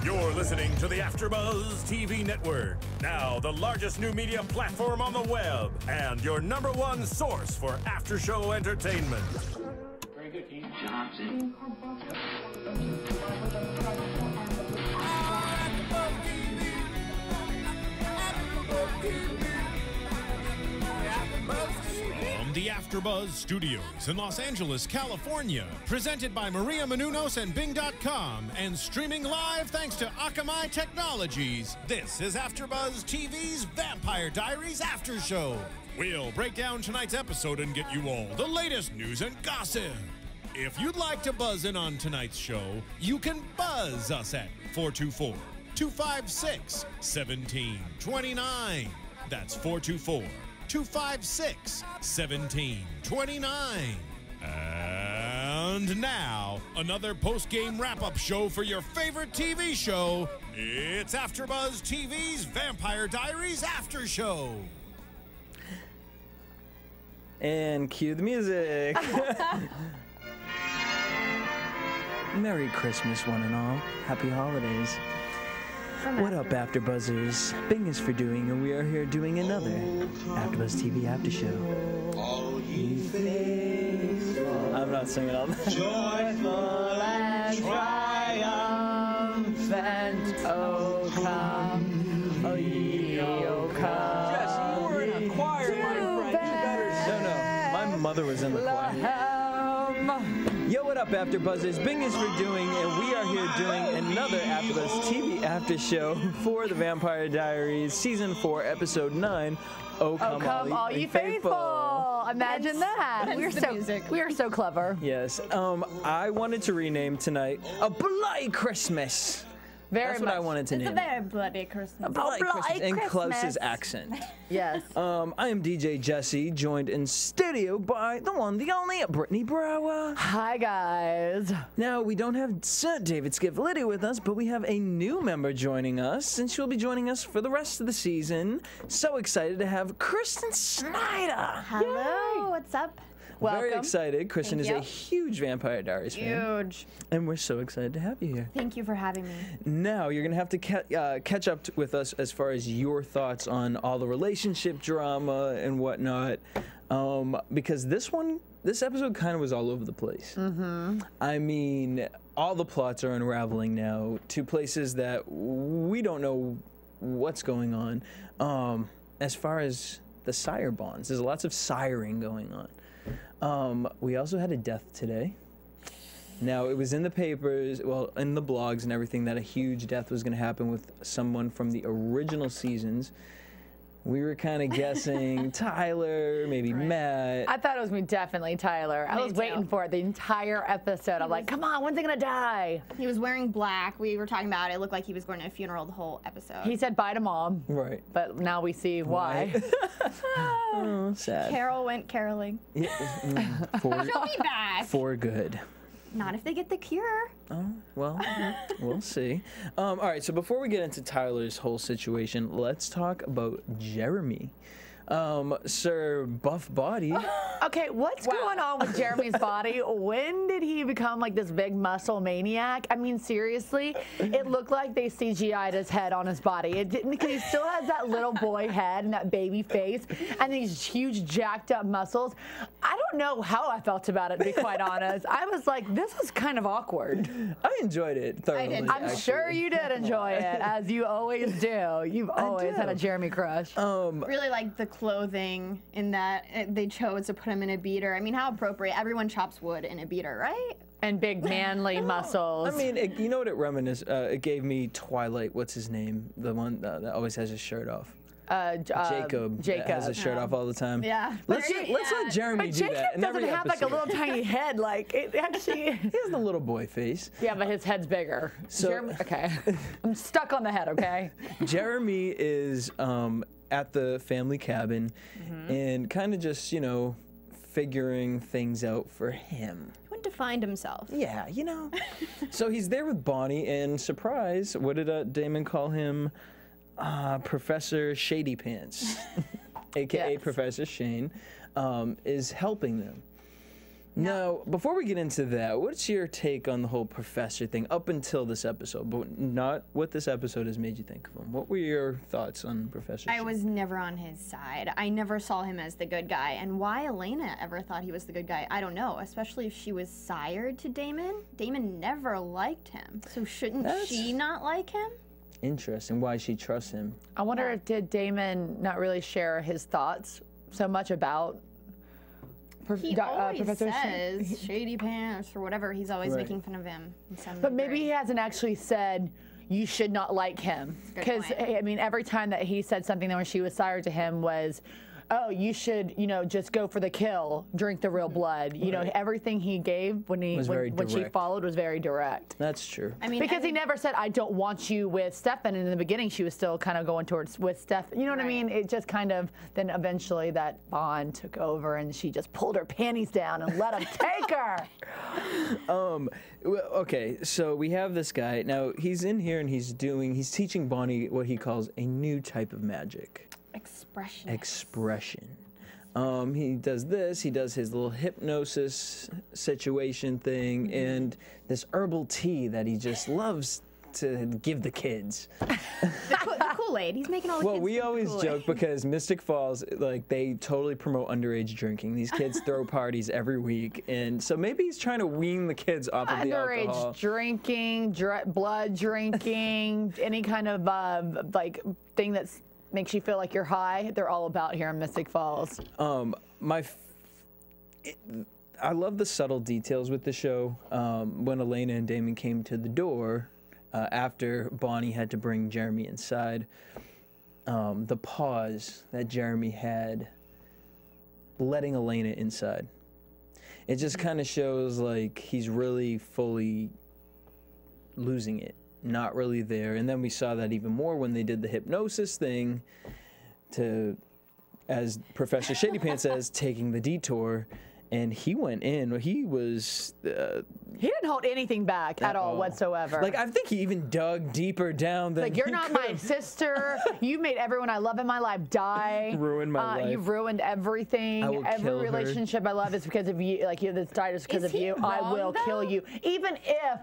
You're listening to the AfterBuzz TV network, now the largest new media platform on the web, and your #1 source for after-show entertainment. Very good, Keith. Johnson. From the AfterBuzz Studios in Los Angeles, California, presented by Maria Menounos and Bing.com, and streaming live thanks to Akamai Technologies, this is AfterBuzz TV's Vampire Diaries After Show. We'll break down tonight's episode and get you all the latest news and gossip. If you'd like to buzz in on tonight's show, you can buzz us at 424-256-1729. That's 424-256-1729. And now, another post-game wrap-up show for your favorite TV show. It's AfterBuzz TV's Vampire Diaries After Show. And cue the music. Merry Christmas, one and all. Happy holidays. What up, AfterBuzzers? Bing is for doing, and we are here doing another AfterBuzz TV After Show. I'm not singing all that. Joyful and triumphant, oh come, oh ye, oh come. Yes, you were in a choir, my friend. You better sing. No, my mother was in the choir. Yo, what up, AfterBuzzers? Bing is for doing, and we are here doing another AfterBuzz TV After Show for the Vampire Diaries, Season 4, Episode 9. Oh, come all ye faithful. Imagine that. We are so clever. Yes. I wanted to rename tonight A Bloody Christmas. That's what I wanted to name. It's a very bloody Christmas. A bloody Christmas in Klaus's accent. Yes. I am DJ Jesse, joined in studio by the one, the only, Brittany Brower. Hi, guys. Now, we don't have Sir David Skivlity with us, but we have a new member joining us, and she'll be joining us for the rest of the season. So excited to have Kristen Snyder. Hello, Yay. what's up? Welcome. Very excited. Kristen is Thank a you. huge Vampire Diaries fan. Huge. And we're so excited to have you here. Thank you for having me. Now, you're going to have to catch up with us as far as your thoughts on all the relationship drama and whatnot, because this episode kind of was all over the place. Mm-hmm. I mean, all the plots are unraveling now to places that we don't know what's going on. As far as the sire bonds, there's lots of siring going on. We also had a death today. Now, it was in the papers, well, in the blogs and everything, that a huge death was going to happen with someone from the original seasons. We were kind of guessing Tyler, maybe Matt. I thought it was me, definitely Tyler. I was waiting for it the entire episode. I'm like, come on, when's he gonna die? He was wearing black. We were talking about it. It looked like he was going to a funeral the whole episode. He said bye to mom. Right. But now we see why. Oh, sad. Carol went caroling. Yeah, She'll be back. for good. Not if they get the cure. Oh, well, we'll see. All right, so before we get into Tyler's whole situation, let's talk about Jeremy. Sir Buff Body. Okay, what's going on with Jeremy's body? When did he become like this big muscle maniac? I mean, seriously, it looked like they CGI'd his head on his body. It didn't, because he still has that little boy head and that baby face and these huge jacked up muscles. I don't know how I felt about it, to be quite honest. I was like, this is kind of awkward. I enjoyed it thoroughly. I did. I'm sure you did enjoy it, as you always do. You've always had a Jeremy crush. Really like the clothing in that they chose to put him in a beater. I mean, how appropriate. Everyone chops wood in a beater, right? And big manly muscles. I mean, you know what it reminisced? It gave me Twilight. What's his name? The one that always has his shirt off. Jacob. That has his shirt off all the time. Yeah. Let's let Jeremy But do Jacob that. In doesn't every have like a episode. little tiny head. Like it actually. He has the little boy face. Yeah, but his head's bigger. So- Jeremy, okay, I'm stuck on the head. Okay. Jeremy is at the family cabin and kind of just, figuring things out for him. He went to find himself. Yeah, So he's there with Bonnie, and surprise, what did Damon call him? Professor Shady Pants, a.k.a. Yes. Professor Shane, is helping them. Now, before we get into that, what's your take on the whole professor thing up until this episode, but not what this episode has made you think of him? What were your thoughts on Professor? I was never on his side. I never saw him as the good guy. And why Elena ever thought he was the good guy, I don't know, especially if she was sired to Damon. Damon never liked him. So shouldn't she not like him? Interesting. Why she trusts him. I wonder, did Damon not really share his thoughts so much about He always Professor says shady pants or whatever. He's always Right. making fun of him. In some But maybe degree. he hasn't actually said you should not like him. a good Because, point. I mean, every time that he said something that when she was sired to him was, oh, you should, you know, just go for the kill, drink the real blood. You know, everything he gave when very when she direct. followed was very direct. That's true. I mean, Because he never said, I don't want you with Stefan. And in the beginning, she was still kind of going towards with Stefan. You know what I Right. mean? It just kind of, then eventually that bond took over and she just pulled her panties down and let him take her. Well, okay, so we have this guy. Now, he's in here and he's teaching Bonnie what he calls a new type of magic. Expression. He does this, he does his little hypnosis situation thing, and this herbal tea that he just loves to give the kids. the Kool-Aid. He's making all the Well, kids we drink always Kool-Aid. joke because Mystic Falls, like, they totally promote underage drinking. These kids throw parties every week, and so maybe he's trying to wean the kids off of the alcohol. Underage drinking, blood drinking, any kind of like thing that makes you feel like you're high, they're all about here in Mystic Falls. I love the subtle details with the show. When Elena and Damon came to the door, after Bonnie had to bring Jeremy inside, the pause that Jeremy had letting Elena inside. It just kind of shows like he's really fully losing it, not really there. And then we saw that even more when they did the hypnosis thing to, as Professor Shady Pants says, taking the detour. And he went in. He was. He didn't hold anything back at all whatsoever. Like, I think he even dug deeper down than. Like, you're he not could've. my sister. You made everyone I love in my life die. Ruined my life. You've ruined everything. I will Every kill her. relationship I love is because of you. Like, that's died is because Is of he you. I wrong, will kill though? you. Even if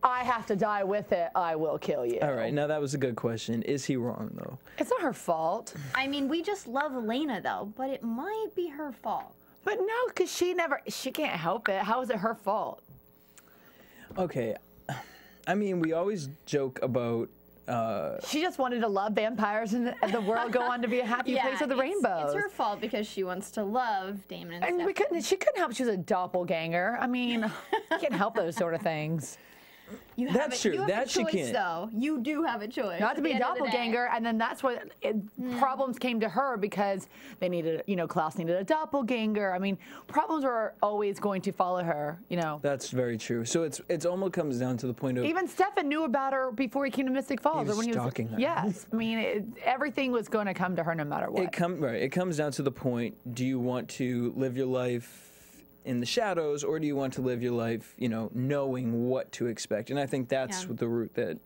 I have to die with it, I will kill you. All right, now that was a good question. Is he wrong, though? It's not her fault. I mean, we just love Elena, though, but it might be her fault. But no, because she can't help it. How is it her fault? Okay. I mean, we always joke about. She just wanted to love vampires and the world go on to be a happy place with the rainbows. It's her fault because she wants to love Damon and And Stefan. she couldn't help she was a doppelganger. I mean, you can't help those sort of things. You That's true. You have That a she choice, can't. though. You do have a choice. Not to at be the a end of the day. doppelganger, and then that's what problems came to her because they needed, Klaus needed a doppelganger. I mean, problems are always going to follow her, That's very true. So it's almost comes down to the point of. Even Stefan knew about her before he came to Mystic Falls. was or when stalking her. Yes. I mean, everything was going to come to her no matter what. It comes down to the point: do you want to live your life in the shadows, or do you want to live your life, knowing what to expect? And I think that's the route that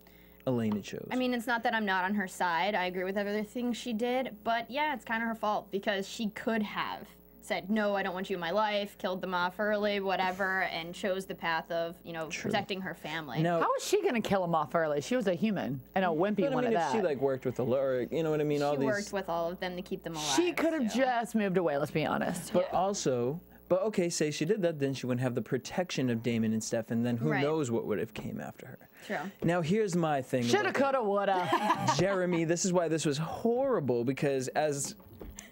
Elena chose. I mean, it's not that I'm not on her side. I agree with everything she did, but yeah, it's kind of her fault because she could have said, no, I don't want you in my life, killed them off early, whatever, and chose the path of, protecting her family. Now, How was she going to kill him off early? She was a human and a wimpy but I one mean, at if that. she worked with Alaric, you know what I mean? All She these. worked with all of them to keep them alive. She could have so. just moved away, let's be honest. But okay, say she did that, then she wouldn't have the protection of Damon and Stefan. Then who Right. knows what would have came after her? True. Now here's my thing. Shoulda, about coulda, woulda. Jeremy, this is why this was horrible, because as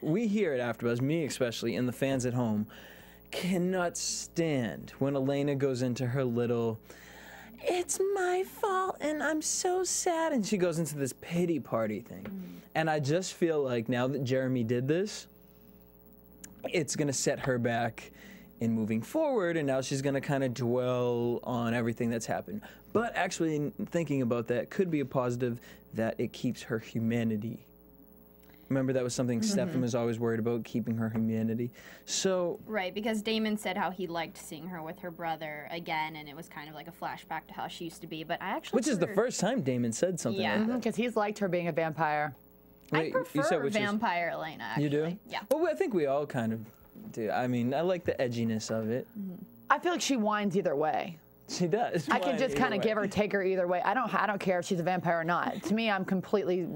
we here at AfterBuzz, me especially, and the fans at home, cannot stand when Elena goes into her little, it's my fault and I'm so sad, and she goes into this pity party thing. And I just feel like now that Jeremy did this, it's going to set her back in moving forward, and now she's going to kind of dwell on everything that's happened. But actually, in thinking about that, could be a positive that it keeps her humanity. Remember, that was something Stefan was always worried about, keeping her humanity. So, Right, because Damon said how he liked seeing her with her brother again, and it was kind of like a flashback to how she used to be. But I actually which is the first time Damon said something Yeah. like that. Because he's liked her being a vampire. I Wait, you said prefer which is- vampire Elena, actually. You do? Yeah. Well, I think we all kind of do. I mean, I like the edginess of it. I feel like she whines either way. She does. I can just kind of give her, take her either way. I don't care if she's a vampire or not. To me, I'm completely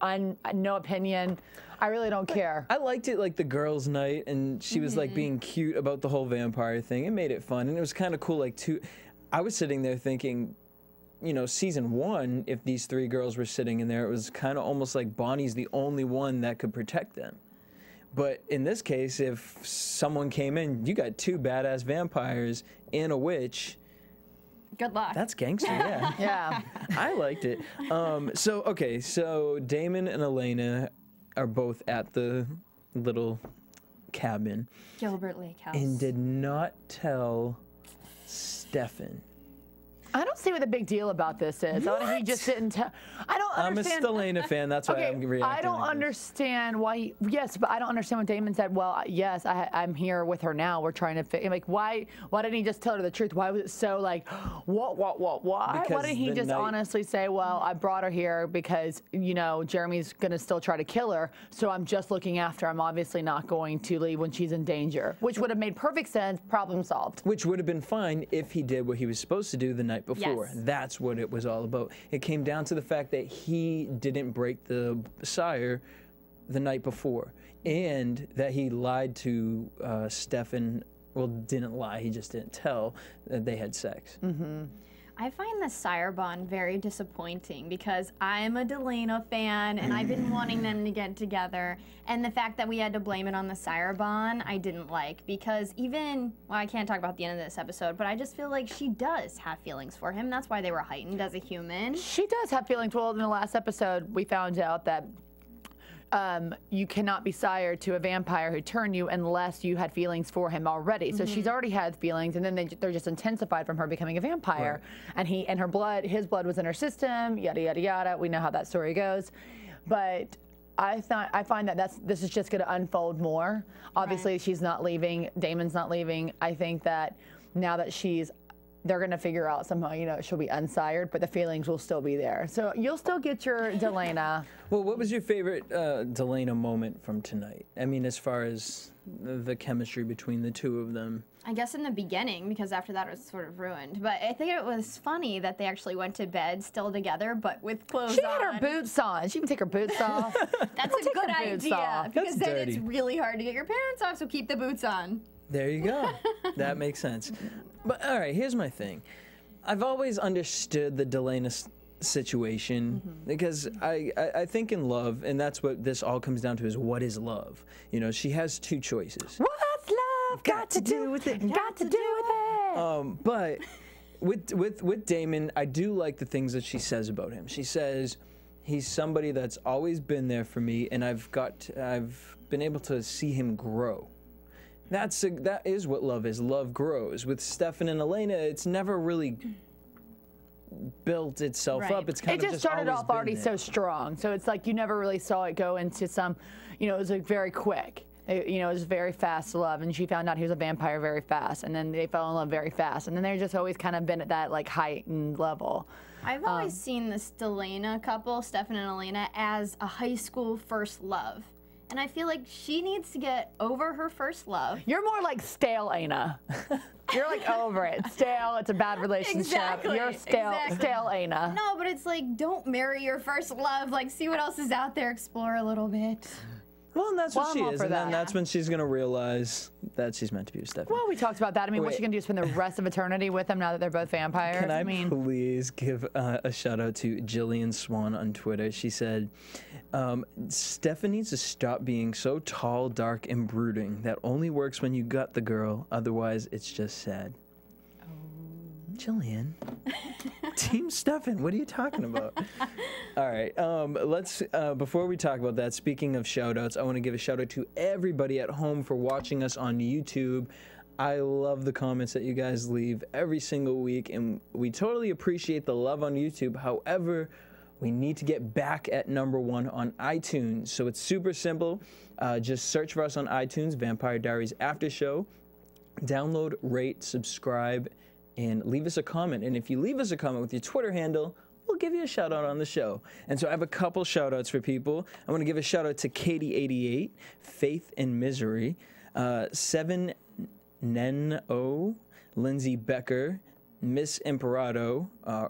no opinion. I really don't care. I liked it like the girls' night, and she was like being cute about the whole vampire thing. It made it fun, and it was kind of cool. Like I was sitting there thinking, you know, season 1, if these 3 girls were sitting in there, it was kind of almost like Bonnie's the only one that could protect them. But in this case, if someone came in, you got 2 badass vampires and a witch. Good luck. That's gangster, yeah. Yeah. I liked it. So Damon and Elena are both at the little cabin Gilbert Lake House. and did not tell Stefan. I don't see what the big deal about this is. He just didn't tell. I don't understand. I'm a Delena fan. That's why I'm reacting. I don't understand why. Yes, but I don't understand what Damon said. Well, yes, I'm here with her now. We're trying to like, why didn't he just tell her the truth? Why was it so like, what? Why? Because Why didn't he just honestly say, well, I brought her here because, you know, Jeremy's gonna still try to kill her, so I'm just looking after her. I'm obviously not going to leave when she's in danger, which would have made perfect sense. Problem solved. Which would have been fine if he did what he was supposed to do the night before. Yes. That's what it was all about. It came down to the fact that he didn't break the sire the night before, and that he lied to Stefan. Well, didn't lie. He just didn't tell that they had sex. I find the sire bond very disappointing because I'm a Delena fan and I've been wanting them to get together. And the fact that we had to blame it on the sire bond, I didn't like because well, I can't talk about the end of this episode, but I just feel like she does have feelings for him. That's why they were heightened as a human. She does have feelings. Well, in the last episode, we found out that you cannot be sire to a vampire who turned you unless you had feelings for him already. So she's already had feelings, and then they're just intensified from her becoming a vampire. Right. And his blood was in her system. Yada yada yada. We know how that story goes, but I find that this is just going to unfold more. Obviously, she's not leaving. Damon's not leaving. I think that now that they're going to figure out somehow, you know, she'll be unsired, but the feelings will still be there. So you'll still get your Delena. Well, what was your favorite Delena moment from tonight? I mean, as far as the chemistry between the 2 of them. I guess in the beginning, because after that it was sort of ruined. But I think it was funny that they actually went to bed still together, but with clothes on. She had her boots on. She can take her boots off. That's a good idea. Because then dirty. it's really hard to get your pants off, so keep the boots on. There you go. That makes sense. But all right, here's my thing. I've always understood the Delena situation because I think in love, and that's what this all comes down to, is what is love? You know, she has 2 choices. What's love got to do with it? Got to do with it. But with Damon, I do like the things that she says about him. She says he's somebody that's always been there for me, and I've been able to see him grow. That is what love is. Love grows. With Stefan and Elena, it's never really built itself up. It's kind of just started off already so strong. So it's like you never really saw it go into some, you know, it was like very quick. It was very fast love, and she found out he was a vampire very fast, and then they fell in love very fast, and then they've just always kind of been at that like heightened level. I've always seen this Delena couple, Stefan and Elena, as a high school first love. And I feel like she needs to get over her first love. You're more like stale, Ana. You're like over it. Stale, it's a bad relationship. Exactly. You're stale, Ana. No, but it's like, don't marry your first love. Like, see what else is out there, explore a little bit. Well, and that's what she is, and then that's Yeah. when she's going to realize that she's meant to be with Stefan. Well, we talked about that. I mean, what's she Wait. going to do? Spend the rest of eternity with them now that they're both vampires? Can I please give a shout out to Jillian Swan on Twitter? She said, Stefan needs to stop being so tall, dark, and brooding. That only works when you got the girl. Otherwise, it's just sad. Jillian. Team Stefan, what are you talking about? All right, let's, before we talk about that, speaking of shout outs, I want to give a shout out to everybody at home for watching us on YouTube. I love the comments that you guys leave every single week, and we totally appreciate the love on YouTube. However, we need to get back at #1 on iTunes. So it's super simple. Just search for us on iTunes, Vampire Diaries After Show. Download, rate, subscribe, and leave us a comment. And if you leave us a comment with your Twitter handle, we'll give you a shout out on the show. And so I have a couple shout outs for people. I want to give a shout out to Katie88, Faith and Misery, 7 Nen O, Lindsay Becker, Miss Imperado,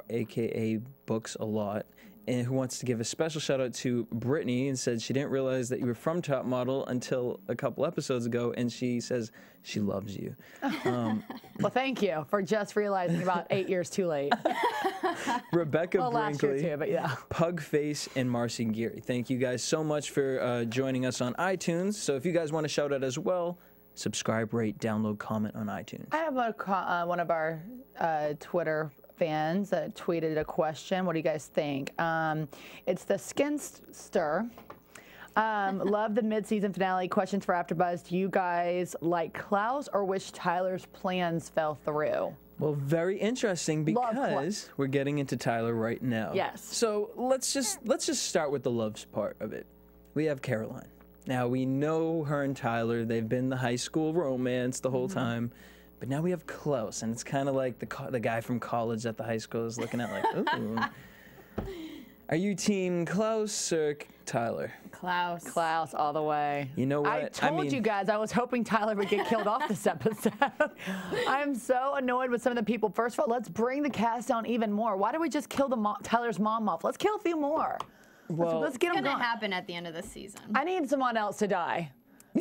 aka Books a Lot, and who wants to give a special shout out to Brittany and said she didn't realize that you were from Top Model until a couple episodes ago, and she says she loves you. Well, thank you for just realizing about 8 years too late. Rebecca Well, last year Brinkley, too, but yeah. Pugface, and Marcy Geary. Thank you guys so much for joining us on iTunes. So if you guys want to shout out as well, subscribe, rate, download, comment on iTunes. I have one of our Twitter fans that tweeted a question. What do you guys think? It's the Skinster. Love the mid-season finale. Questions for AfterBuzz. Do you guys like Klaus or wish Tyler's plans fell through? Well, very interesting because we're getting into Tyler right now. Yes. So let's just start with the loves part of it. We have Caroline. Now we know her and Tyler. They've been the high school romance the whole time. But now we have Klaus, and it's kind of like the guy from college that the high school is looking at like, ooh. Are you team Klaus or Tyler? Klaus. Klaus all the way. You know what? I told you guys I was hoping Tyler would get killed off this episode. I'm so annoyed with some of the people. First of all, let's bring the cast down even more. Why don't we just kill Tyler's mom off? Let's kill a few more. Well, Let's get It's them gonna going. happen at the end of this season. I need someone else to die.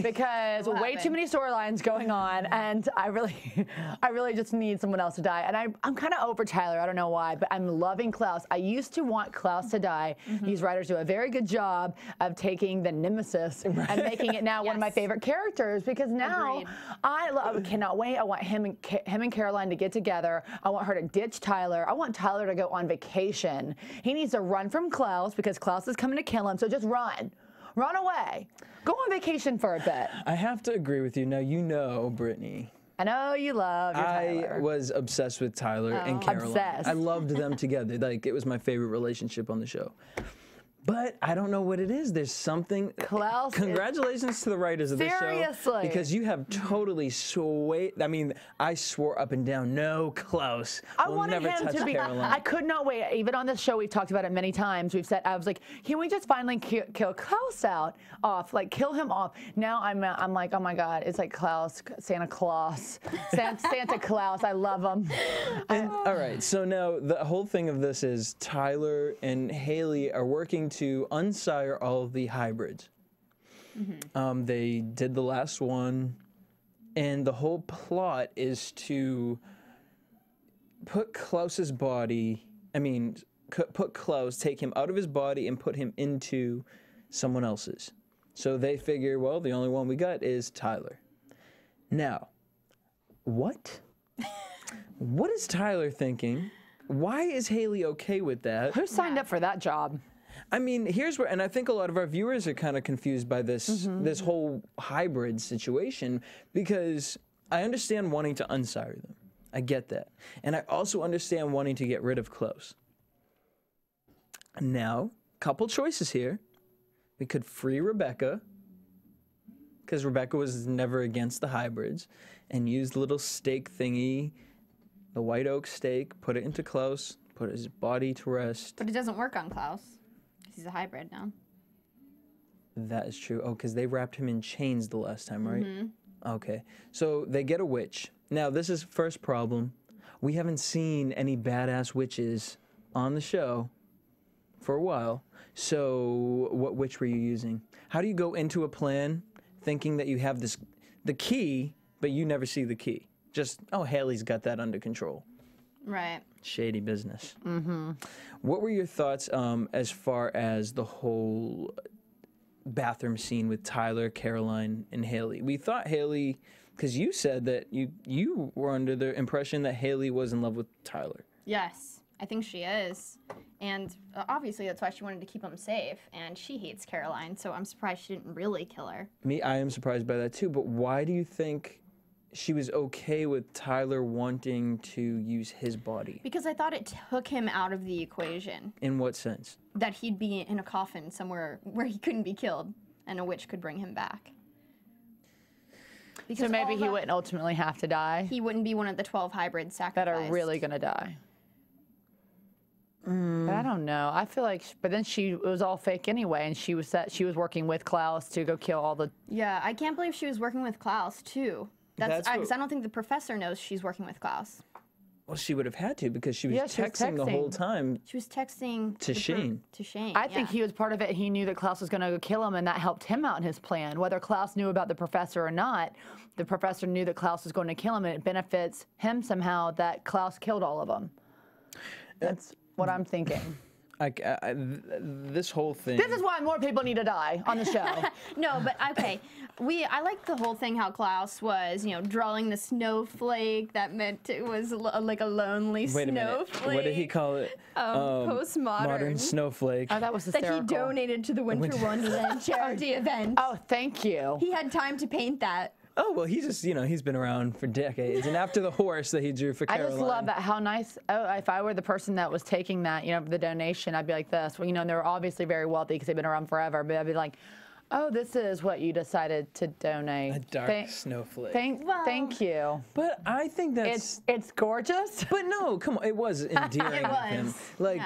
Because What way too happened? many storylines going on, and I really just need someone else to die. And I'm kind of over Tyler. I don't know why, but I'm loving Klaus. I used to want Klaus to die. These writers do a very good job of taking the nemesis and making it now one of my favorite characters. Because now Agreed. I cannot wait. I want him and Caroline to get together. I want her to ditch Tyler. I want Tyler to go on vacation. He needs to run from Klaus because Klaus is coming to kill him. So just run. Run away. Go on vacation for a bit. I have to agree with you. Now, you know, Brittany, I know you love your Tyler. I was obsessed with Tyler and Caroline. Obsessed. I loved them together. Like, it was my favorite relationship on the show. But I don't know what it is. There's something. Klaus is- Congratulations to the writers of this show. Seriously. Because you have totally swayed. I mean, I swore up and down, no, Klaus. I will wanted never him touch to be. Caroline. I could not wait. Even on this show, we've talked about it many times. We've said, I was like, can we just finally kill Klaus off? Like, kill him off. Now I'm like, oh my God, it's like Klaus, Santa Claus, Santa Claus. I love him. All right, so now the whole thing of this is Tyler and Haley are working to unsire all of the hybrids. They did the last one, and the whole plot is to put Klaus's body, put Klaus, take him out of his body and put him into someone else's. So they figure, well, the only one we got is Tyler. Now, what? What is Tyler thinking? Why is Haley okay with that? Who signed up for that job? I mean, here's where, and I think a lot of our viewers are kind of confused by this this whole hybrid situation, because I understand wanting to unsire them. I get that. And I also understand wanting to get rid of Klaus. Now, couple choices here. We could free Rebecca, because Rebecca was never against the hybrids, and use the little stake thingy, the white oak stake, put it into Klaus, put his body to rest. But it doesn't work on Klaus. He's a hybrid now. That is true. Oh, because they wrapped him in chains the last time, right? Okay. So they get a witch. Now, this is first problem. We haven't seen any badass witches on the show for a while. So what witch were you using? How do you go into a plan thinking that you have the key, but you never see the key? Just, oh, Haley's got that under control. Right. Shady business. What were your thoughts as far as the whole bathroom scene with Tyler, Caroline, and Haley? We thought Haley, because you said that you were under the impression that Haley was in love with Tyler. Yes, I think she is. And obviously that's why she wanted to keep him safe. And she hates Caroline, so I'm surprised she didn't really kill her. I am surprised by that too, but why do you think she was okay with Tyler wanting to use his body? Because I thought it took him out of the equation. In what sense? That he'd be in a coffin somewhere where he couldn't be killed, and a witch could bring him back. So maybe he wouldn't ultimately have to die. He wouldn't be one of the 12 hybrids That sacrificed. are really gonna die. But I don't know. I feel like, but then it was all fake anyway, and she was working with Klaus to go kill all the. Yeah, I can't believe she was working with Klaus too. That's what- because I don't think the professor knows she's working with Klaus. Well, she would have had to because she was, Yeah, she was texting the whole texting. time. She was texting To Shane. To Shane. I think he was part of it. He knew that Klaus was going to kill him, and that helped him out in his plan. Whether Klaus knew about the professor or not, the professor knew that Klaus was going to kill him, and it benefits him somehow that Klaus killed all of them. That's what I'm thinking. This whole thing. This is why more people need to die on the show. No, but okay. I like the whole thing how Klaus was, drawing the snowflake that meant it was like a lonely Wait a minute. snowflake. What did he call it? Postmodern. Modern snowflake. Oh, that was That hysterical. he donated to the Winter Wonderland charity event. Oh, thank you. He had time to paint that. Oh, well, he just, he's been around for decades. And after the horse that he drew for I Caroline. just love that. How nice. Oh, if I were the person that was taking that, the donation, I'd be like this. Well, and they're obviously very wealthy because they've been around forever. But I'd be like, oh, this is what you decided to donate. A dark snowflake. Thank you. But I think that's... It's gorgeous. But no, come on. It was endearing of him. was. Like,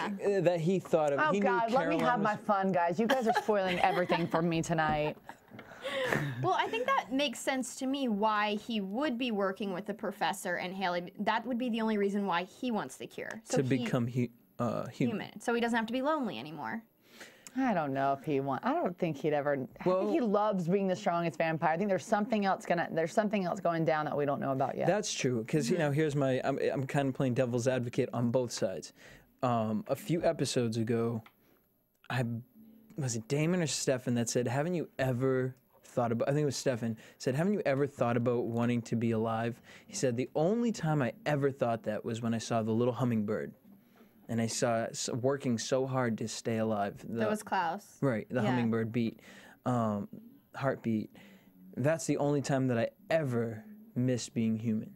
that he thought of... Oh, he God, knew let me Caroline have was- my fun, guys. You guys are spoiling everything for me tonight. Well, I think that makes sense to me why he would be working with the professor and Haley. That would be the only reason why he wants the cure. So to become human. human. So he doesn't have to be lonely anymore. I don't know if he wants. I don't think he'd ever. I Well- think he loves being the strongest vampire. I think there's something else going down that we don't know about yet. That's true, because here's my. I'm kind of playing devil's advocate on both sides. A few episodes ago, was it Damon or Stefan that said, "Haven't you ever thought about?" I think it was Stefan said, "Haven't you ever thought about wanting to be alive?" He said, "The only time I ever thought that was when I saw the little hummingbird, and I saw it working so hard to stay alive." That was Klaus. Right, the Yeah. hummingbird beat, heartbeat. That's the only time that I ever missed being human.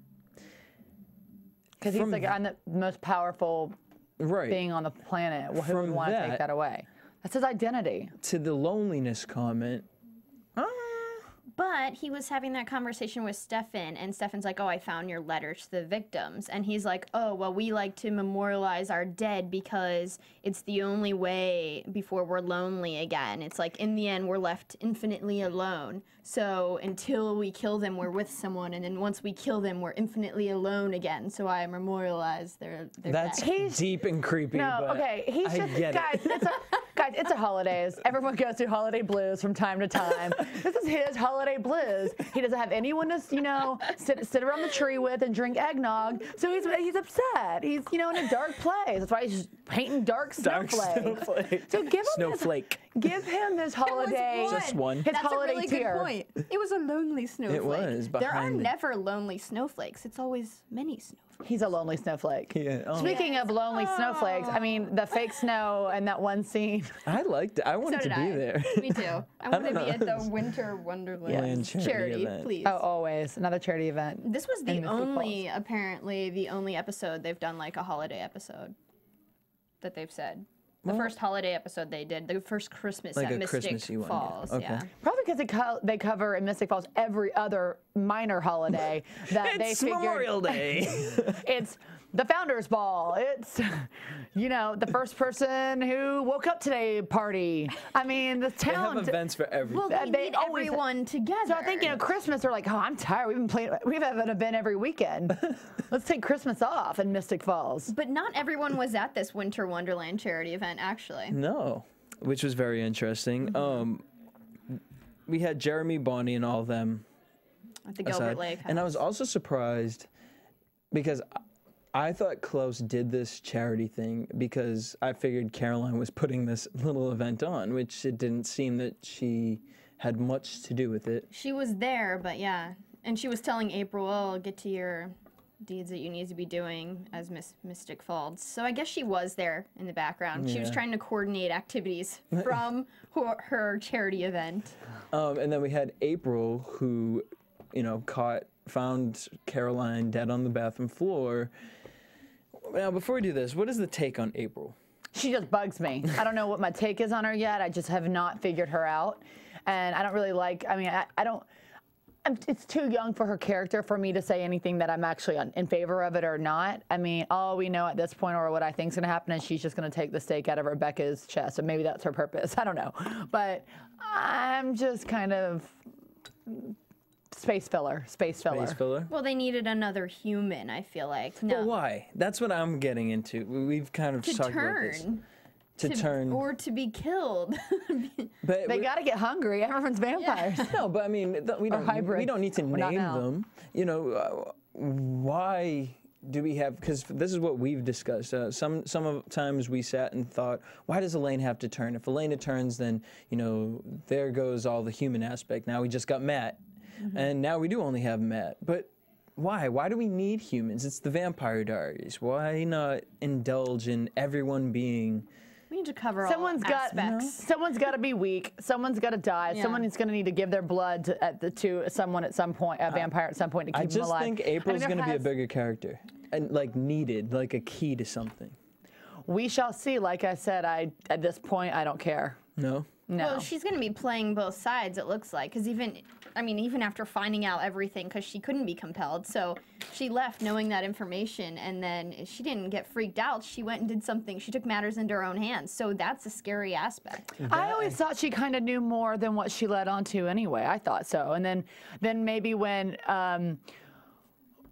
Because he's from like, I'm the most powerful Right. being on the planet. Well, who would From want to that- take that away? That's his identity. To the loneliness comment. But he was having that conversation with Stefan, and Stefan's like, "Oh, I found your letters to the victims." And he's like, "Oh, well, we like to memorialize our dead because it's the only way before we're lonely again. It's like, in the end, we're left infinitely alone. So until we kill them, we're with someone, and then once we kill them, we're infinitely alone again. So I memorialize their That's dead." deep and creepy. No, but okay. He I should, get guys. It's a holidays. Everyone goes through holiday blues from time to time. This is his holiday blues. He doesn't have anyone to, sit around the tree with and drink eggnog. So he's upset. He's, in a dark place. That's why he's just painting dark snowflakes. snowflake. So Snowflake. Give him his holiday. Just one. His That's holiday a really tier. good point. It was a lonely snowflake. was, There are behind the- never lonely snowflakes. It's always many snowflakes. He's a lonely snowflake. Yeah. Oh. Speaking of lonely snowflakes, I mean, the fake snow and that one scene. I liked it. I wanted to be there. Me too. I want to be at the Winter Wonderland charity charity, event. please. Oh, always. Another charity event. This was in the Mystic only, apparently, the only episode they've done like a holiday episode that they've said. The first holiday episode they did, the first Christmas Like at a Mystic Christmassy one, yeah. Falls. Okay. Yeah. Probably because they cover in Mystic Falls every other minor holiday that they It's figured. Memorial Day. It's the Founders Ball. It's, the first person who woke up today party. I mean, the They have talent. events for everything. Well, they They need always- everyone together. So I think, Christmas, they're like, oh, I'm tired. We have an event every weekend. Let's take Christmas off in Mystic Falls. But not everyone was at this Winter Wonderland charity event, actually. No, which was very interesting. We had Jeremy, Bonnie, and all of them At the Gilbert aside. Lake. And I was also surprised because I thought Klaus did this charity thing because I figured Caroline was putting this little event on, which it didn't seem that she had much to do with it. She was there, but yeah. And she was telling April, "Oh, get to your deeds that you need to be doing as Mystic Falls." So I guess she was there in the background. She was Yeah. trying to coordinate activities from her charity event. And then we had April, who, found Caroline dead on the bathroom floor. Now, before we do this, what is the take on April? She just bugs me. I don't know what my take is on her yet. I just have not figured her out. And I don't really I don't, it's too young for her character for me to say anything that I'm actually in favor of it or not. I mean, all we know at this point, or what I think is going to happen, is she's just going to take the stake out of Rebecca's chest, and maybe that's her purpose. I don't know. But I'm just kind of Space filler. Space filler. Well, they needed another human, I feel like. No. But why? That's what I'm getting into. We've kind of To talked about this. To turn. Or to be killed. But They got to get hungry. Everyone's vampires. no, but I mean, we hybrids. don't need to Well, not name now. them. You know, why do we have? Because this is what we've discussed. Sometimes we sat and thought, why does Elaine have to turn? If Elena turns, then there goes all the human aspect. Now we just got Matt, and now we do only have Matt. But why? Why do we need humans? It's the Vampire Diaries. Why not indulge in everyone being? We need to cover Someone's all aspects. Someone's got to be weak. Someone's got to die. Yeah. Someone is going to need to give their blood to someone at some point, a vampire at some point to keep I them just alive. think April's going to be a bigger character, and needed, like a key to something. We shall see. Like I said, at this point, I don't care. No. No. Well, she's going to be playing both sides, it looks like. Because even after finding out everything, because she couldn't be compelled, so she left knowing that information, and then she didn't get freaked out. She went and did something. She took matters into her own hands. So that's a scary aspect. I always thought she kind of knew more than what she led on to anyway. I thought so. And then maybe when,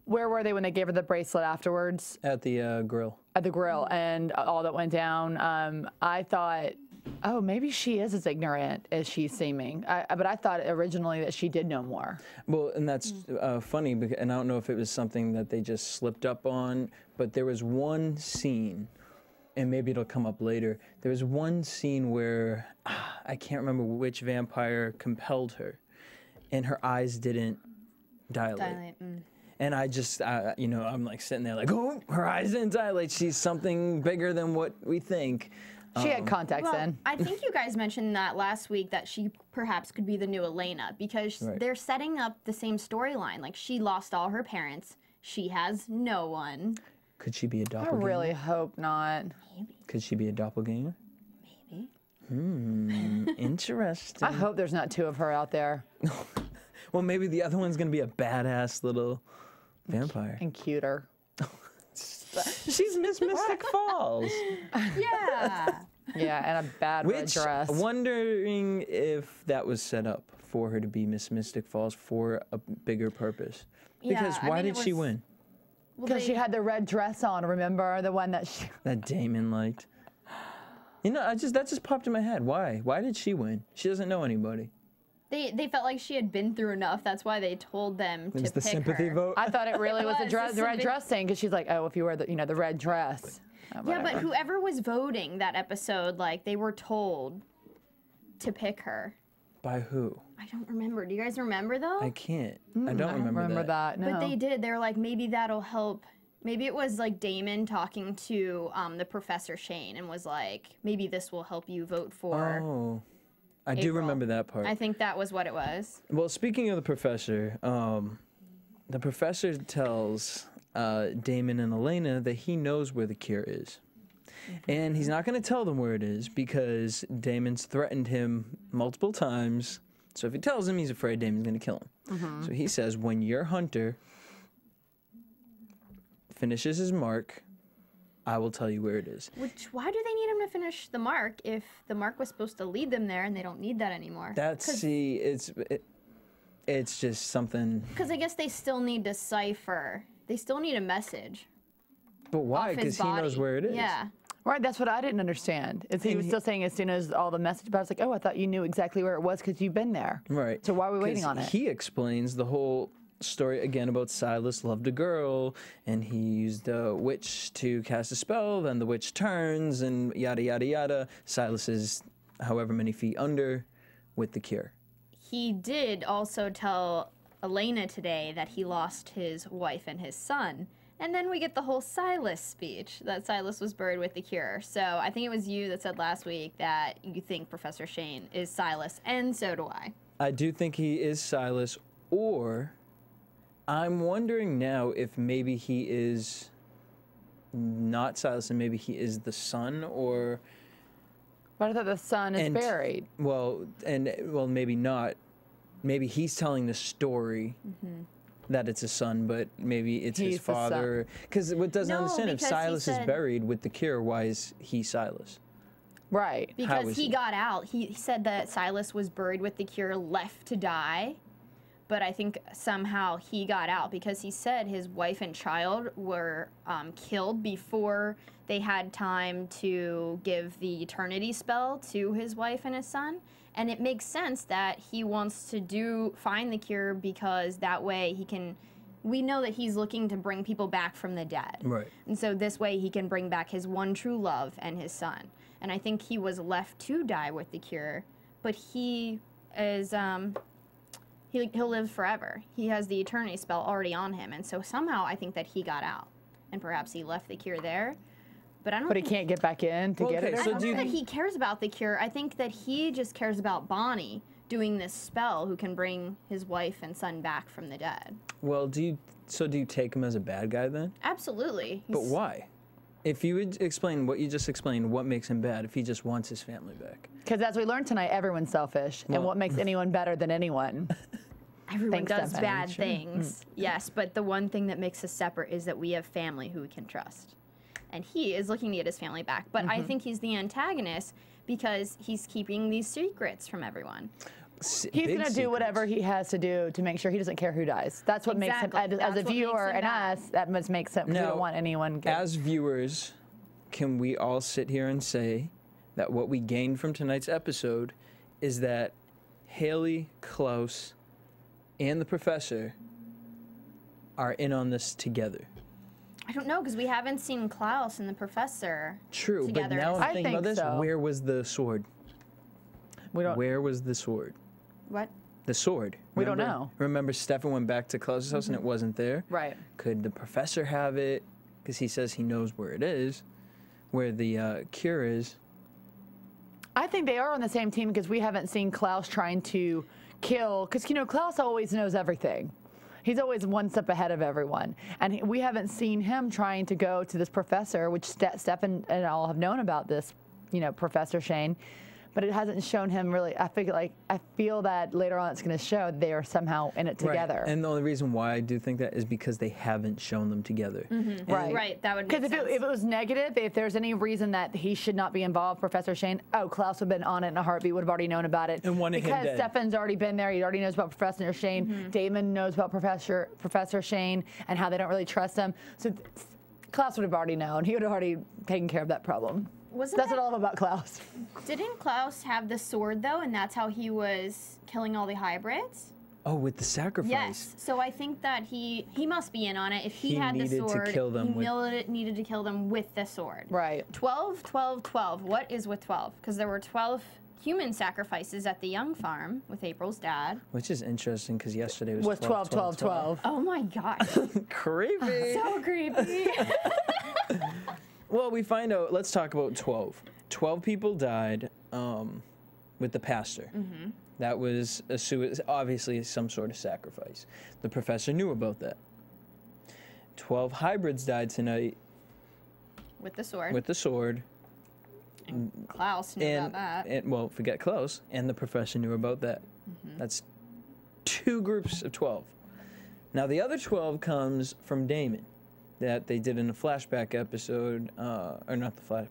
where were they when they gave her the bracelet afterwards? At the grill. At the grill and all that went down. I thought, oh, maybe she is as ignorant as she's seeming. But I thought originally that she did know more. Well, and that's funny, and I don't know if it was something that they just slipped up on, but there was one scene, and maybe it'll come up later. There was one scene where I can't remember which vampire compelled her, and her eyes didn't dilate. And I just, I'm like sitting there like, oh, her eyes didn't dilate. She's something bigger than what we think. She had contacts in. I think you guys mentioned that last week that she perhaps could be the new Elena because they're setting up the same storyline. Like she lost all her parents. She has no one. Could she be a I doppelganger? really hope not. Maybe. Could she be a doppelganger? Maybe. Interesting. I hope there's not two of her out there. Well, maybe the other one's going to be a badass little vampire. And cuter. She's Miss Mystic Falls. Yeah. Yeah, and a bad red dress. Wondering if that was set up for her to be Miss Mystic Falls for a bigger purpose. Because Yeah, why I mean, did she win? Because she had the red dress on, remember? The one that she... That Damon liked. That just popped in my head. Why? Why did she win? She doesn't know anybody. They felt like she had been through enough. That's why they told them to It was the pick sympathy her. vote. I thought it really was, was the red the dress thing, because she's like, oh, if you wear the red dress. Yeah, but Whatever. whoever was voting that episode, like, they were told to pick her. By who? I don't remember. Do you guys remember, though? I can't. I don't remember that. No. But they did. They were like, maybe that'll help. Maybe it was, like, Damon talking to the Professor Shane and was like, maybe this will help you vote for Oh. I do April. remember that part. I think that was what it was. Well, speaking of the professor, the professor tells Damon and Elena that he knows where the cure is. And he's not going to tell them where it is because Damon's threatened him multiple times. So if he tells him, he's afraid Damon's going to kill him. So he says, when your hunter finishes his mark, I will tell you where it is. Why do they need him to finish the mark if the mark was supposed to lead them there and they don't need that anymore? It's just something. Because I guess they still need to cipher. They still need a message. But why? Off his Because he knows body. where it is. Yeah. Right, that's what I didn't understand. Is he And was still saying as soon as all the message, but I was like, oh, I thought you knew exactly where it was because you've been there. Right. So why are we waiting 'Cause on it? He explains the whole story again about Silus loved a girl, and he used a witch to cast a spell, then the witch turns, and yada, yada, yada. Silus is however many feet under with the cure. He did also tell Elena today that he lost his wife and his son. And then we get the whole Silus speech that Silus was buried with the cure. So I think it was you that said last week that you think Professor Shane is Silus, and so do I. I do think he is Silus, or I'm wondering now if maybe he is not Silus and maybe he is the son, or But I thought the son is buried. well, maybe not. Maybe he's telling the story that it's a son, but maybe it's his He's the son. father. Because what doesn't No, understand, if because he Silas is said- buried with the cure, why is he Silas? Right. Because is he he? got out. He said that Silus was buried with the cure, left to die. but I think somehow he got out because he said his wife and child were killed before they had time to give the eternity spell to his wife and his son. And it makes sense that he wants to find the cure because that way he can. We know that he's looking to bring people back from the dead. Right. And so this way he can bring back his one true love and his son. And I think he was left to die with the cure, but he is, he'll live forever. He has the eternity spell already on him. And so somehow I think that he got out. And perhaps he left the cure there. But I don't But he can't get back in to get it. I so don't do you know that think- he cares about the cure. I think that he just cares about Bonnie doing this spell who can bring his wife and son back from the dead. Well, do you take him as a bad guy then? Absolutely. But why? If you would explain what you just explained, what makes him bad if he just wants his family back? Because as we learned tonight, everyone's selfish. Well- And what makes anyone better than anyone? Everyone Thanks, does Stephanie. bad things. Yes, but the one thing that makes us separate is that we have family who we can trust. And he is looking to get his family back. But I think he's the antagonist because he's keeping these secrets from everyone. He's going to do whatever he has to do to make sure he doesn't care who dies. That's what makes him, Exactly. as That's a what viewer makes him and bad. us, that must make sense. We Now, don't want anyone good. As viewers, can we all sit here and say that what we gained from tonight's episode is that Haley, Klaus, and the professor are in on this together? I don't know because we haven't seen Klaus and the professor True, but together. now I'm I thinking about think this. so. Where was the sword? We don't. Where was the sword? What? The sword. We don't Remember- know. Remember, Stefan went back to Klaus's house and it wasn't there? Right. Could the professor have it? Because he says he knows where it is, where the cure is. I think they are on the same team because we haven't seen Klaus trying to kill. Because, Klaus always knows everything. He's always one step ahead of everyone. And we haven't seen him trying to go to this professor, which Stefan and all have known about this, Professor Shane. But it hasn't shown him really. I feel that later on it's going to show they are somehow in it together. Right. And the only reason why I do think that is because they haven't shown them together. Right. Right, that would make Because sense. if it was negative, if there's any reason that he should not be involved, Professor Shane, Klaus would have been on it in a heartbeat, would have already known about it. And wanted him because dead. Stefan's already been there, he already knows about Professor Shane. Damon knows about Professor Shane and how they don't really trust him. So Klaus would have already known. He would have already taken care of that problem. Wasn't That's that- what I love about Klaus. Didn't Klaus have the sword though, and that's how he was killing all the hybrids? Oh, with the sacrifice. Yes. So I think that he must be in on it. If he He had the needed to sword, kill them he with- needed to kill them with the sword. Right. 12, 12, 12. What is with 12? Because there were 12 human sacrifices at the Young farm with April's dad. Which is interesting because yesterday was Was 12, 12, 12. Oh my gosh. Creepy. So creepy. Well, we find out. Let's talk about 12. 12 people died with the pastor. That was obviously some sort of sacrifice. The professor knew about that. 12 hybrids died tonight With the sword. with the sword. Klaus knew about that. And well, forget Klaus, and the professor knew about that. That's 2 groups of 12. Now the other 12 comes from Damon, that they did in a flashback episode, or not the flashback.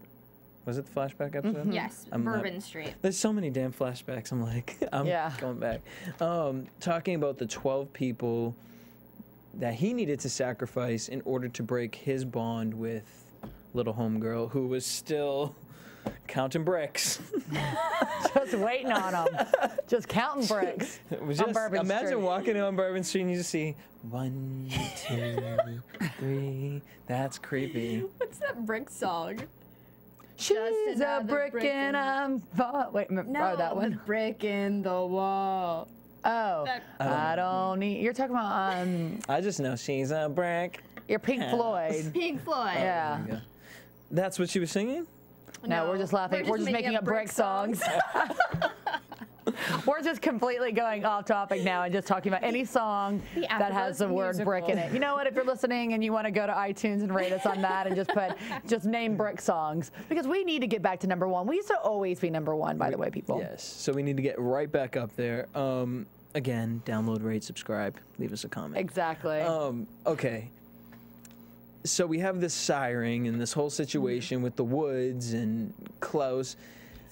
Was it the flashback episode? Yes, I'm not- Bourbon Street. There's so many damn flashbacks. I'm like, I'm Yeah. going back. Talking about the 12 people that he needed to sacrifice in order to break his bond with little homegirl, who was still counting bricks. Just waiting on him. Just counting bricks. It was on just Bourbon imagine Street. walking on Bourbon Street and you just see 1, 2, 3. That's creepy. What's that brick song? She's a another brick brick and in- I'm... Wait, No, that one. the brick in the wall. Oh, That- I don't need... You're talking about I just know she's a brick. your Pink Floyd. Pink Floyd. Yeah. There you go. That's what she was singing? No, we're just laughing. We're just making up brick songs. We're just completely going off topic now and just talking about any song The that has the AfterBuzz word brick in musical. it. You know what? If you're listening and you want to go to iTunes and rate us on that and just name brick songs, because we need to get back to number 1. We used to always be number 1, by the way, people. Yes. So we need to get right back up there. Again, download, rate, subscribe, leave us a comment. Exactly. Okay. So we have this siring and this whole situation with the woods and Klaus.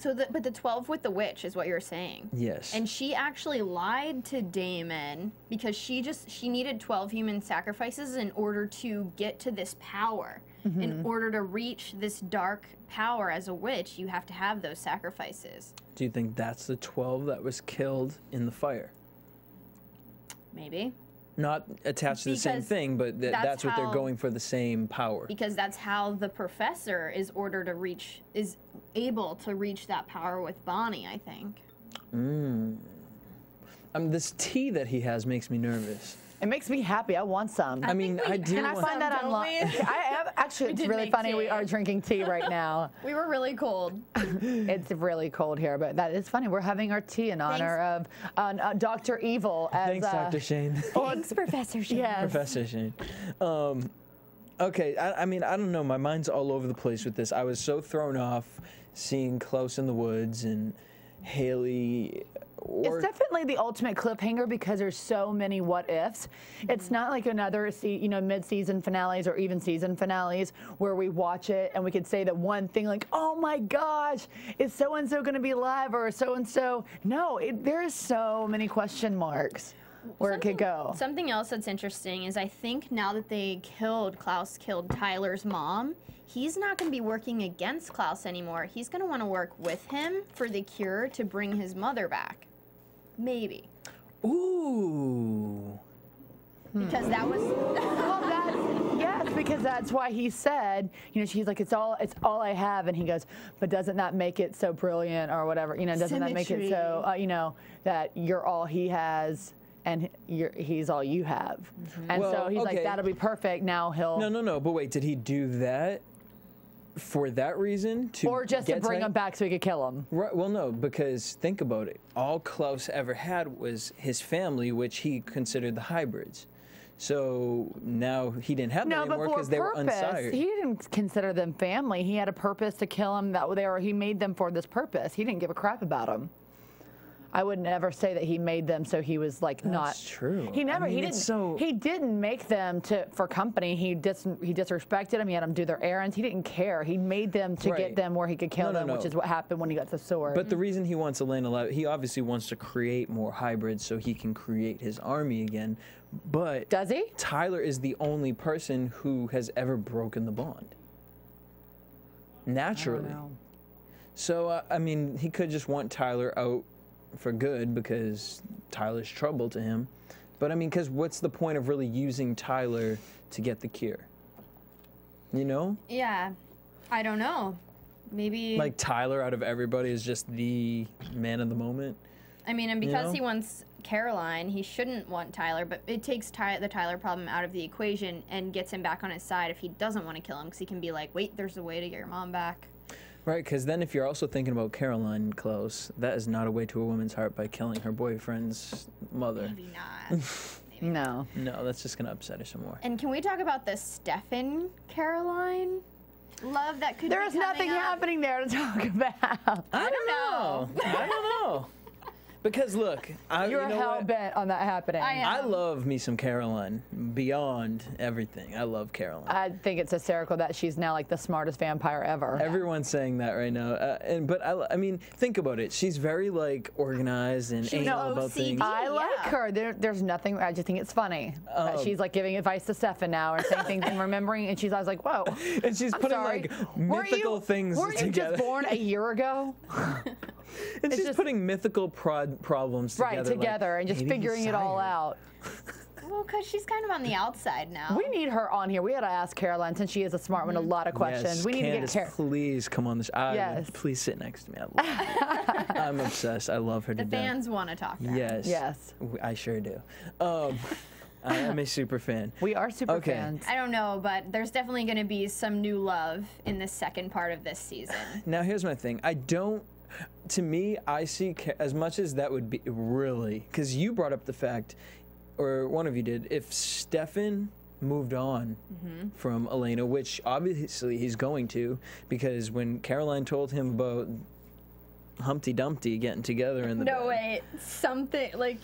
So, but the 12 with the witch is what you're saying. Yes. And she actually lied to Damon because she needed 12 human sacrifices in order to get to this power. In order to reach this dark power as a witch, you have to have those sacrifices. Do you think that's the 12 that was killed in the fire? Maybe. Not attached to the same Because thing, but that's what they're how- going for, the same power. Because that's how the professor is able to reach that power with Bonnie, I think. This tea that he has makes me nervous. It makes me happy. I want some. I mean, I do Can I want... find that online? Actually, it's did really make funny. We tea. are drinking tea right now. We were really cold. It's really cold here, but that is funny. We're having our tea in honor of Dr. Evil. As, Thanks, Dr. Shane. Thanks, Professor Shane. Yes. Professor Shane. Okay, I mean, I don't know. My mind's all over the place with this. I was so thrown off seeing Klaus in the woods and Haley... It's definitely the ultimate cliffhanger because there's so many what ifs. It's not like another, mid-season finales or even season finales where we watch it and we could say that one thing like, oh my gosh, is so-and-so going to be alive or so-and-so? No, there is so many question marks where it could go. Something else that's interesting is I think now that Klaus killed Tyler's mom, he's not going to be working against Klaus anymore. He's going to want to work with him for the cure to bring his mother back. Maybe. Ooh. Because that was... Yes, because that's why he said, she's like, it's all I have, and he goes, but doesn't that make it so brilliant or whatever? Doesn't that make it so, that you're all he has and he's all you have? And so he's like, that'll be perfect. Now he'll... No, but wait, did he do that for that reason? Or just to bring him back so he could kill him? Right, well, no, because think about it. All Klaus ever had was his family, which he considered the hybrids. So now he didn't have them anymore because they were unsired. He didn't consider them family. He had a purpose to kill them. He made them for this purpose. He didn't give a crap about them. I would never say that he made them so he was like not. That's true. He never. I mean, He didn't make them for company. He disrespected them. He had them do their errands. He didn't care. He made them to get them where he could kill them, which is what happened when he got the sword. But the reason he wants Elena alive, he obviously wants to create more hybrids so he can create his army again. But does he? Tyler is the only person who has ever broken the bond. Naturally. I don't know. So I mean, he could just want Tyler out for good because Tyler's trouble to him. But I mean, because what's the point of really using Tyler to get the cure? Yeah, I don't know. Maybe... Like Tyler out of everybody is just the man of the moment? I mean, and because he wants Caroline, he shouldn't want Tyler, but it takes the Tyler problem out of the equation and gets him back on his side if he doesn't want to kill him, because he can be like, wait, there's a way to get your mom back. Right, because then if you're also thinking about Caroline, Klaus, that is not a way to a woman's heart by killing her boyfriend's mother. Maybe not. No. No, that's just going to upset her some more. And can we talk about the Stefan Caroline love that could There's be coming nothing up? happening there to talk about. I don't know. Because look, You're hell-bent on that happening. I love me some Caroline beyond everything. I love Caroline. I think it's hysterical that she's now like the smartest vampire ever. Everyone's saying that right now. But I mean, think about it. She's very like organized and anal about things. I like her. There's nothing. I just think it's funny that she's like giving advice to Stefan now and saying things and remembering. And she's always like, "Whoa!" And she's putting like mythical things together. Weren't you just born a year ago? And she's putting mythical problems together. Right, together, and just figuring it all out. Well, because she's kind of on the outside now. We need her on here. We got to ask Caroline, since she is a smart one, a lot of questions. Yes, we need Candace, to get Caroline. please come on this. Yes. Please sit next to me. I love her. I'm obsessed. I love her to The death. fans want to talk to her. Yes. Yes. I sure do. I am a super fan. We are super fans. I don't know, but there's definitely going to be some new love in the second part of this season. Now, here's my thing. To me, I see, as much as that would be really, because you brought up the fact, or one of you did, if Stefan moved on from Elena, which obviously he's going to, because when Caroline told him about Humpty Dumpty getting together in the bed. Wait, something like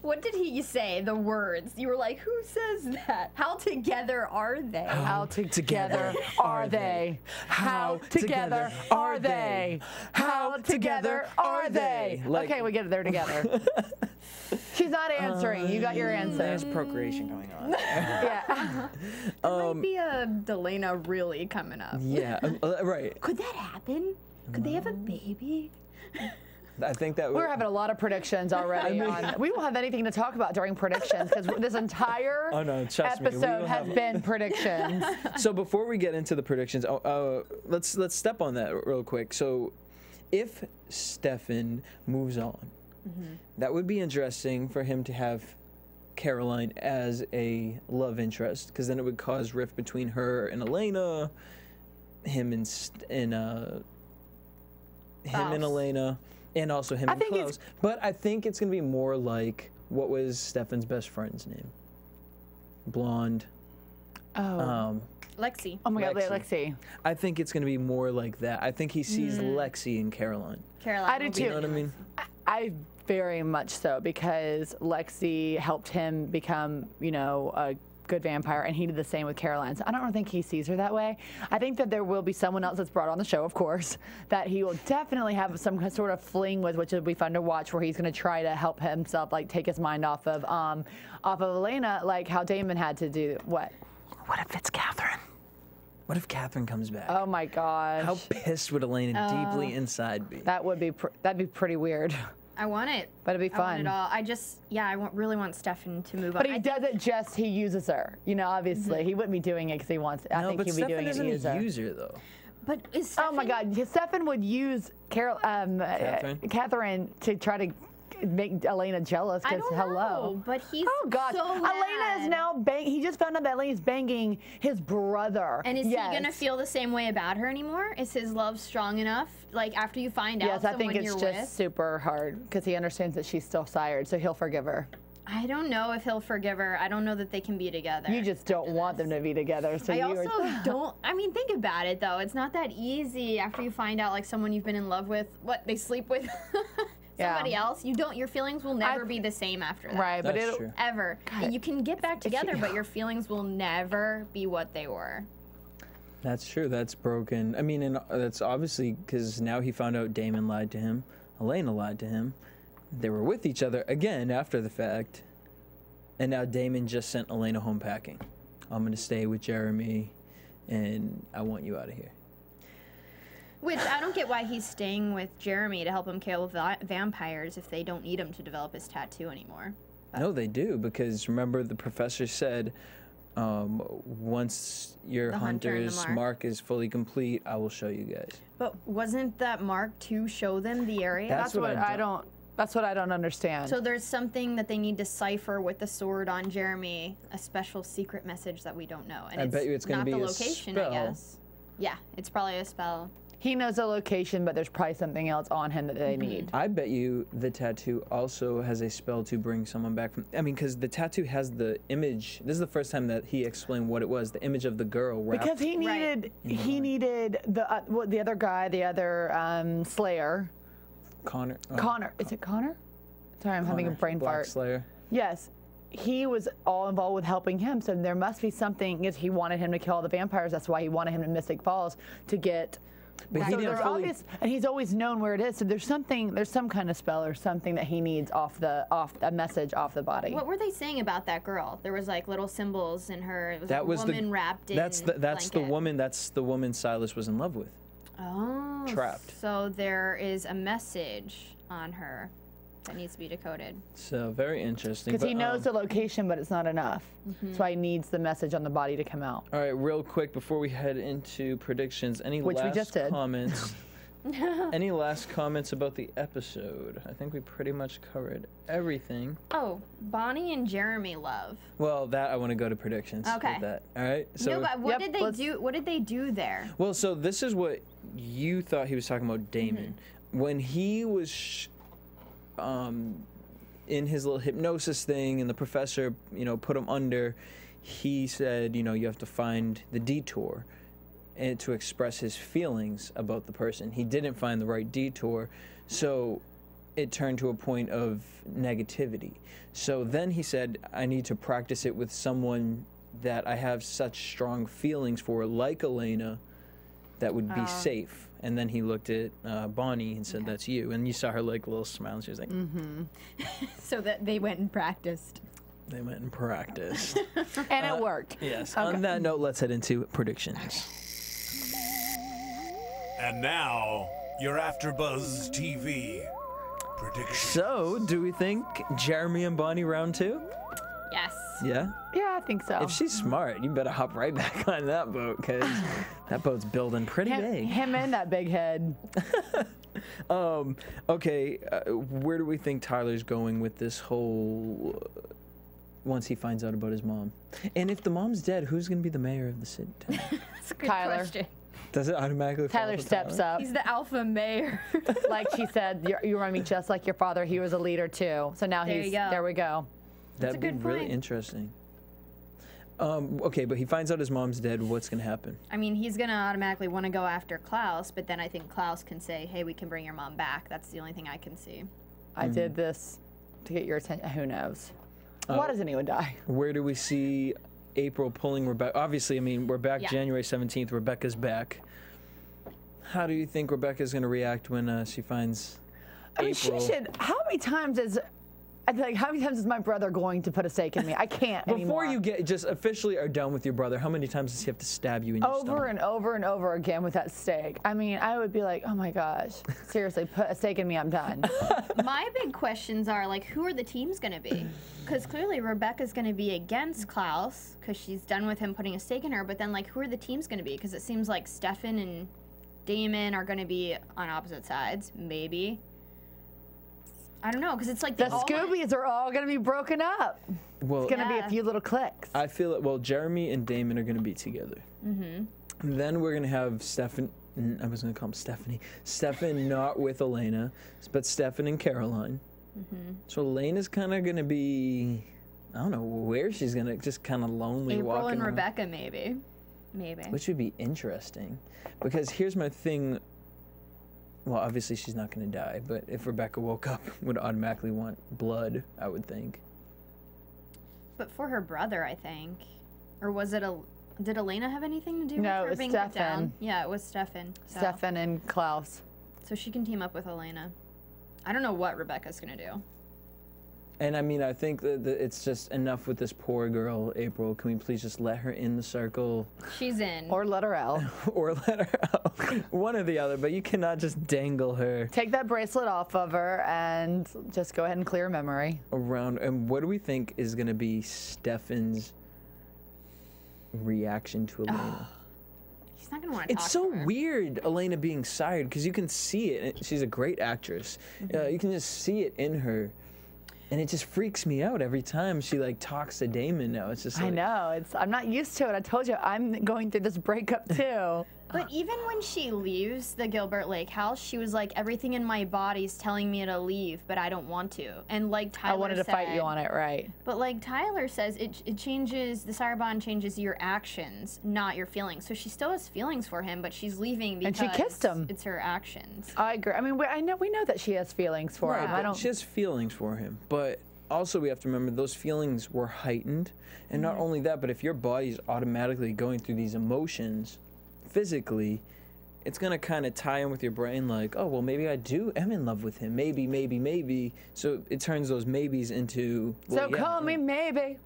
What did he say? The words. You were like, who says that? How together are they? How together are they? How together are they? How together are they? Like- Okay, we get it there together. She's not answering. You got your There's answer. procreation going on. Yeah. Might be a Delena really coming up. Yeah, right. Could that happen? Could they have a baby? I think that We're having a lot of predictions already. We won't have anything to talk about during predictions because this entire Oh, no, trust me, we episode will has have- been predictions. So before we get into the predictions, let's step on that real quick. So, if Stefan moves on, that would be interesting for him to have Caroline as a love interest, because then it would cause rift between her and Elena, him and Elena, and also him and Klaus. But I think it's gonna be more like, what was Stefan's best friend's name? Blonde. Lexi. Oh my God, Lexi. Lexi. I think it's gonna be more like that. I think he sees Lexi in Caroline. Caroline. I do will be too. You know what I mean? I very much so, because Lexi helped him become, a good vampire, and he did the same with Caroline. So I don't think he sees her that way. I think that there will be someone else that's brought on the show, of course, that he will definitely have some sort of fling with, which will be fun to watch, where he's going to try to help himself, like take his mind off of Elena, like how Damon had to do. What if it's Catherine? What if Catherine comes back? Oh my gosh. How pissed would Elena deeply inside be? That'd be pretty weird. I want it. But it'd be I want fun. it all. I really want Stefan to move on. But he doesn't he uses her. Obviously. He wouldn't be doing it because he wants I No, think but he'd be Stefan doing it isn't to use a her. user, though. But is Oh Stefan, my God. Stefan would use Catherine to try to make Elena jealous I because don't hello. know, but he's Oh God! so Elena mad. is now he just found out that Elena's banging his brother. And is Yes. he gonna feel the same way about her anymore? Is his love strong enough? Like after you find out Yes, I someone think it's you're just with? super hard because he understands that she's still sired, so he'll forgive her. I don't know if he'll forgive her. I don't know that they can be together. You just don't want them to be together. So I you also don't. I mean, think about it though. It's not that easy after you find out like someone you've been in love with. What they sleep with somebody else. You don't. Your feelings will never be the same after that. right, but That's it'll. true. Ever. And you can get back together, but your feelings will never be what they were. That's true. That's broken. I mean, and that's obviously because now he found out Damon lied to him. Elena lied to him. They were with each other again after the fact. And now Damon just sent Elena home packing. I'm going to stay with Jeremy, and I want you out of here. Which I don't get why he's staying with Jeremy to help him kill vampires if they don't need him to develop his tattoo anymore. No, they do, because remember the professor said, once your The hunter and the hunter's mark. mark is fully complete, I will show you guys. But wasn't that mark to show them the area? That's what I don't- That's what I don't understand. So there's something that they need to decipher with the sword on Jeremy, a special secret message that we don't know. And I bet you it's gonna not be the a location, spell. I guess. Yeah, it's probably a spell. he knows the location, but there's probably something else on him that they need. I bet you the tattoo also has a spell to bring someone back from. I mean, because the tattoo has the image. This is the first time that he explained what it was. The image of the girl wrapped. Because he needed the other guy, the other Slayer, Connor. Connor. Is it Connor? Sorry, I'm having a brain Black fart. Slayer. Yes. He was all involved with helping him, so there must be something. Because he wanted him to kill all the vampires. That's why he wanted him in Mystic Falls to get. But he So didn't there's fully. obvious, and he's always known where it is. So there's some kind of spell or something that he needs off a message off the body. What were they saying about that girl? There was like little symbols in her. It was That like was a the woman wrapped in That's the blanket. woman. That's the woman Silus was in love with. Oh. Trapped. So there is a message on her that needs to be decoded. So very interesting. Because he but, knows the location, but it's not enough. That's why he needs the message on the body to come out. All right, real quick before we head into predictions, any Which we last just did. comments? Any last comments about the episode? I think we pretty much covered everything. Oh, Bonnie and Jeremy love. Well, that I want to go to predictions. Okay. With that. All right. So No, but what Yep, did they let's- do? What did they do there? well, so this is what you thought he was talking about, Damon. When he was in his little hypnosis thing, and the professor, put him under, he said, you have to find the detour and to express his feelings about the person. He didn't find the right detour, so it turned to a point of negativity. So then he said, I need to practice it with someone that I have such strong feelings for, like Elena, that would be safe. And then he looked at Bonnie and said, that's you. And you saw her like little smile, and she was like, So that they went and practiced. They went and practiced. And it worked. Yes. On that note, let's head into predictions. And now, your AfterBuzz TV predictions. So, do we think Jeremy and Bonnie round 2? Yes. Yeah? Yeah, I think so. If she's smart, you better hop right back on that boat, because that boat's building pretty big. Him and that big head. Okay, where do we think Tyler's going with this whole... once he finds out about his mom? And if the mom's dead, who's going to be the mayor of the city? That's a good Tyler. question. Does it automatically fall Tyler to steps Tyler? up. He's the alpha mayor. Like she said, you remind me just like your father. He was a leader too. So now There you go. there we go. That's That'd a be good really point. interesting. Okay, but he finds out his mom's dead. What's going to happen? I mean, he's going to automatically want to go after Klaus, but then I think Klaus can say, hey, we can bring your mom back. That's the only thing I can see. I did this to get your attention. Who knows? Why does anyone die? Where do we see April pulling Rebecca? Obviously, I mean, we're back Yeah. January 17th. Rebecca's back. How do you think Rebecca's going to react when she finds I mean, April? she should. How many times is my brother going to put a stake in me? I can't Before anymore. you get just officially are done with your brother, how many times does he have to stab you in your over stomach? and over and over again with that stake. I mean, I would be like, oh my gosh, seriously, put a stake in me, I'm done. My big questions are, like, who are the teams going to be? Because clearly Rebecca's going to be against Klaus because she's done with him putting a stake in her, but then, like, who are the teams going to be? Because it seems like Stefan and Damon are going to be on opposite sides, maybe. I don't know, because it's like The they all... Scoobies are all going to be broken up. Well, It's going to be Yeah. a few little clicks. I feel it. Well, Jeremy and Damon are going to be together. Mm-hmm. Then we're going to have Stefan. I was going to call him Stephanie. Stefan not with Elena, but Stefan and Caroline. Mm-hmm. So Elena's kind of going to be, I don't know where she's going to, just kind of lonely April walking and around. Rebecca, maybe. Maybe. Which would be interesting. Because here's my thing. Well, obviously she's not going to die, but if Rebecca woke up, would automatically want blood, I would think. But for her brother, I think. Or was it did Elena have anything to do No, with it her was being put down? Stefan. Yeah, it was Stefan. So. Stefan and Klaus. So she can team up with Elena. I don't know what Rebecca's gonna do. And I mean, I think that it's just enough with this poor girl, April. Can we please just let her in the circle She's in. Or let her out. or let her out? One or the other, but you cannot just dangle her Take that bracelet off of her and just go ahead and clear memory. around. And what do we think is going to be Stefan's reaction to Elena? She's not gonna want to talk It's so to her. weird, Elena being sired, because you can see it. She's a great actress. You can just see it in her. And it just freaks me out every time she like talks to Damon now. It's just like, I know. I'm not used to it. I told you I'm going through this breakup too. But even when she leaves the Gilbert Lake house, she was like, everything in my body's telling me to leave, but I don't want to. And like Tyler I wanted to fight you said- on it, right? But like Tyler says, it changes, the sire bond changes your actions, not your feelings. So she still has feelings for him, but she's leaving And because she kissed him. it's her actions. I agree. I mean, we know that she has feelings for Right, him. I but don't. she has feelings for him, but also we have to remember those feelings were heightened, and not only that, but if your body's automatically going through these emotions physically, it's gonna kind of tie in with your brain, like, oh well, maybe I am in love with him, maybe. So it turns those maybes into. Well, So yeah, call me maybe.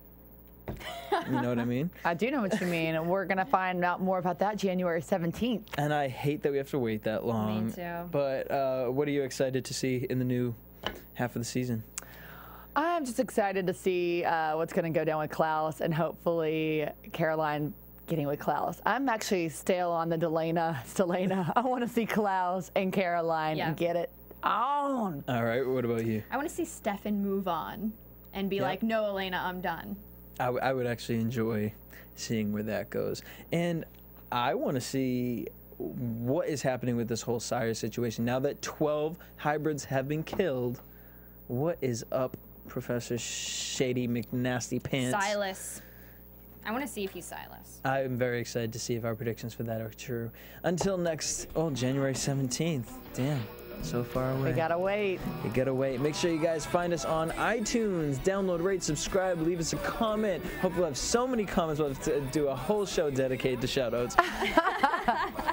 You know what I mean? I do know what you mean, and we're gonna find out more about that January 17th. And I hate that we have to wait that long. too. But what are you excited to see in the new half of the season? I'm just excited to see what's going to go down with Klaus and hopefully Caroline getting with Klaus. I'm actually still on the Delena. I want to see Klaus and Caroline Yeah. get it on. All right, what about you? I want to see Stefan move on and be like, no, Elena, I'm done. I would actually enjoy seeing where that goes. And I want to see what is happening with this whole sire situation. Now that 12 hybrids have been killed, what is up, Professor Shady McNasty Pants? Silus. I want to see if he's Silus. I'm very excited to see if our predictions for that are true. Until next, January 17th. Damn. So far away. We gotta wait. You gotta wait. Make sure you guys find us on iTunes. Download, rate, subscribe, leave us a comment. Hopefully we'll have so many comments we'll have to do a whole show dedicated to shoutouts.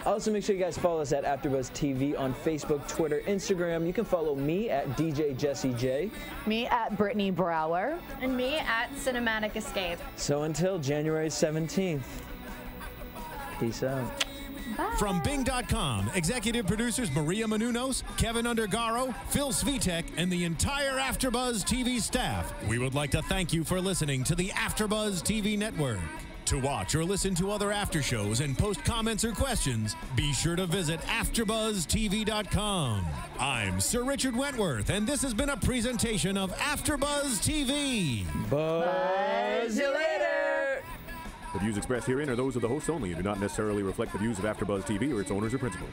Also, make sure you guys follow us at AfterBuzz TV on Facebook, Twitter, Instagram. You can follow me at DJ Jesse J. Me at Brittany Brower. And me at Cinematic Escape. So until January 17th, peace out. From Bing.com, executive producers Maria Menounos, Kevin Undergaro, Phil Svitek, and the entire AfterBuzz TV staff, we would like to thank you for listening to the AfterBuzz TV network. To watch or listen to other after shows and post comments or questions, be sure to visit AfterBuzzTV.com. I'm Sir Richard Wentworth, and this has been a presentation of AfterBuzz TV. Buzz you later! The views expressed herein are those of the hosts only and do not necessarily reflect the views of AfterBuzz TV or its owners or principals.